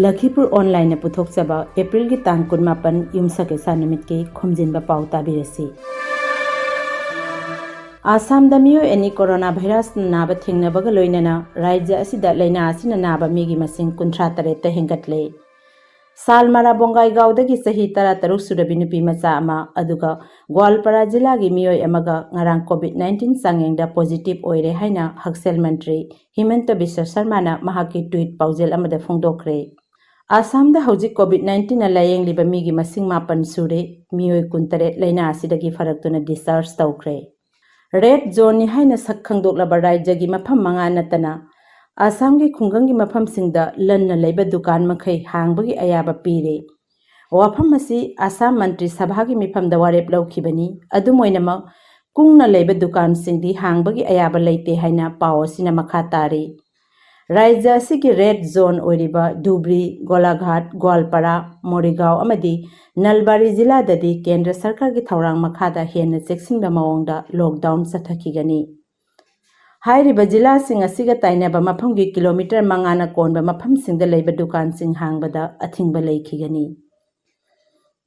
Lakhipuronline puthokchaba April gi tang 18 yumsake sa numit ki Khomjinba Pao tabirasi. Assam da miyo any coronavirus naba thingnabaga loinana rajya asida laina asina naba migi masing 38 ta hengatle. Salmara bongai gaudagi sahi tara taruk surabi nupi macha ama aduga Gwalpara jila gi miyo amaga ngarang COVID-19 sangengda positive oire haina Haksel Mantri Himanta Biswa Sharma na mahaki tweet paujel amada phongdokre. Assam da hojik COVID-19 na layeng liba migi masing mapan sure miyo kuntare laina asidagi faraktuna discharge tawkre. Red zone ni haina sakhangdoklaba rajya mafam manga natana Assam gi khungang gi mafam singda lanna leiba dukan makhai hangbagi ayaba pire. Wafam asi Assam Mantri Sabha gi mifam da warep laukhibani adumoinama kungna leiba dukan singdi hangbagi ayaba leite haina paw sina makha tari. Rajya sigi red zone oriba Dhubri, Golaghat, Gwalpara, Morigao amadi Nalbari jila dadi Kendra Sarkar gi thawrang makhada hena cheksinba mawongda lockdown sathakigani. Hairiba jila sing asiga tainaba mafam gi kilometer mangana konba mafam singda leiba dukan sing hangbada athingba leikhigani.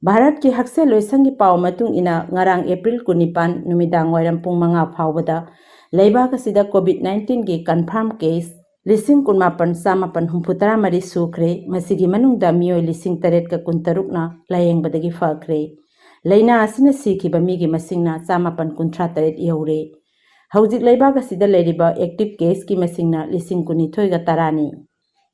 Bharat ki Haksel loisangi paw matung ina ngarang April 19 numidang wairam pung manga phawbada leibak asida COVID-19 gi confirm case Lising kunmapan samapan humputara mari sukre masigi manungda miyo lising taret ka kuntaruk na layeng badagi fakre. Laina asina siki ba migi masingna samapan kuntra taret yaure. Haujik leibak asida leiriba active case ki masingna lising kunithoy ga tarani.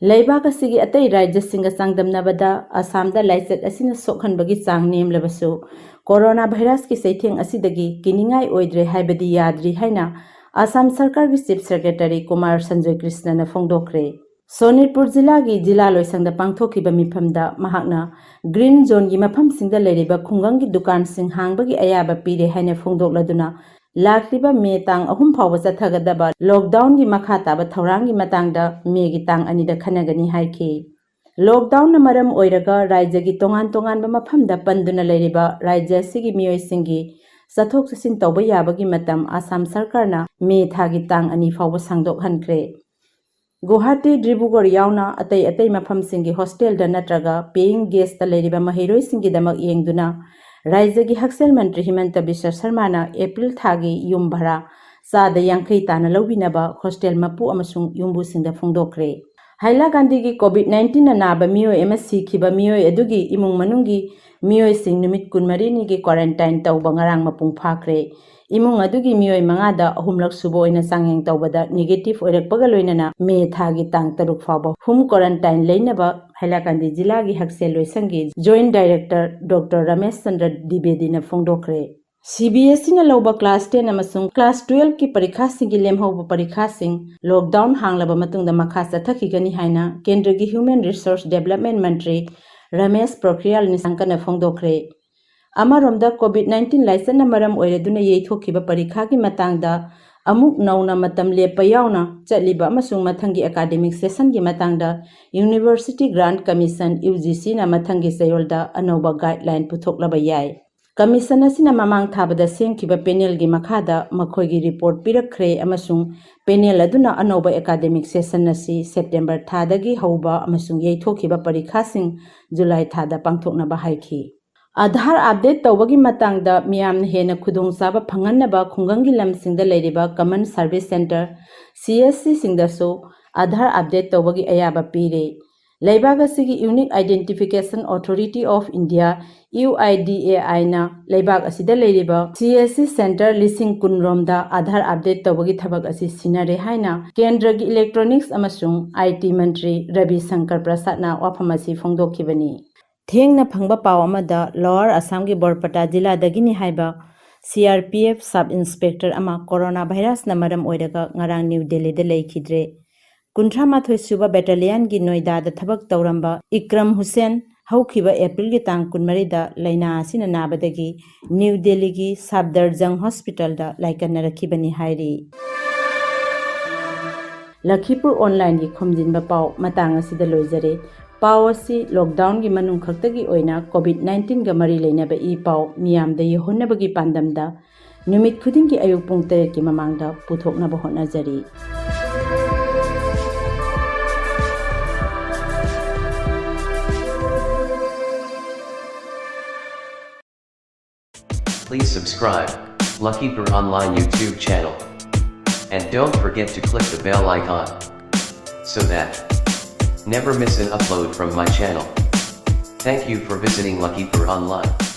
Leibak asigi atay rajya singa sangdam nabada Assamda laicet asina sokhan bagi sang nem labasu coronavirus ki saitheng asidagi kiningai oidre haibadi yadri haina Assam Sarkar gi Chief Secretary Kumar Sanjoy Krishna na phongdokre. Sonitpur jila gi jila loisangda pangthokiba mifamda mahakna green zone gi mafam singda leiriba khungang gi dukan sing hangbagi ayaba pire haina phongdokladuna lakliba me tang ahum phawba chathagadaba lockdown gi makha taba thawrang gi matangda me gi tang anida khanagani haiki. Lockdown na maram oiraga rajya gi tongan tongan ba mafamda panduna leiriba rajya sigi miyoi singi Sathok sasin tawba yabagi matam Assam Sarkar na me thagi tang ani fawba sangdok hankre. Guwahati Dribugor yauna atay mafam singi hostel da natraga paying guest ta leiriba mahiroi singi damak yengduna rajya gi Haksel Mantri Himanta Biswa Sharma na April thagi yum bhara sada yangkai tana lawbinaba hostel mapu amasung yumbu singda phongdokre. Haila Gandhi gi COVID-19 na naba miyo MSC khiba miyo edugi imung manungi miyo sing numit kunmarini gi quarantine tawba ngarang mapung phakre. Imung adugi miyo mangada ahumlak subo ina sangeng tawbada negative oirakpaga loinana me thagi tang taruk faba home quarantine leinaba Haila Gandhi jila gi Haksel loisangi Joint Director Dr. Ramesh Chandra Dibedi na phongdokre. CBSE na lauba class 10 amasung class 12 ki parikha singi lemhoba parikha sing lockdown hanglaba matungda makha chathakigani haina Kendra gi Human Resource Development Mantri Ramesh Pokhriyal Nishank na phongdokre. Amaromda COVID-19 laisana maram oireduna yeithokhiba parikha gi matangda amuk nauna matam lepa yauna chatliba amasung mathangi academic session gi matangda University Grant Commission UGC na mathangi sayolda anoba guideline puthoklaba yai. Commission asina mamang thabada sengkiba panel gi makhada makhoi gi report pirakkhre amasung panel aduna anoba academic session asi September thadagi hauba amasung yeithokhiba parikha sing July thada pangthoknaba haiki. Aadhaar update tawbagi matangda miyamna hena khudong saba phanganaba khungangi lamsingda leiriba Common Service Center CSC singdaso Aadhaar update tawbagi ayaba pire. Leibak asigi Unique Identification Authority of India UIDAI na leibak asida leiriba CSC Center lising kunromda Aadhaar update tawbagi thabak asi sinare haina Kendra gi Electronics amasung IT Mantri Ravi Shankar Prasad na wafam asi phongdokhibani. Thengna phangba paw amada Lower Assam gi Borpata jila dagini haiba CRPF Sub Inspector ama coronavirus na maram oiraga ngarang New Delhi da leikhidre. Kuntra mathoi suba battalion gi Noida da thabak tawramba Ikram Hussain haukiba April gi tang 12 da laina asina nabadagi New Delhi gi Safdarjung Hospital da laikanna rakhibani hairi. Lakhipuronline gi Khomjinba Pao matang asida loijare. Pao asi lockdown gi manung khaktagi oina COVID-19 ga mari leinaba I pao miyamda yehonnabagi pandamda numit khudingi ayuk pung 3 ki mamangda puthoknaba hotnajari. Please subscribe, Lakhipuronline YouTube channel. And don't forget to click the bell icon, so that never miss an upload from my channel. Thank you for visiting Lakhipuronline.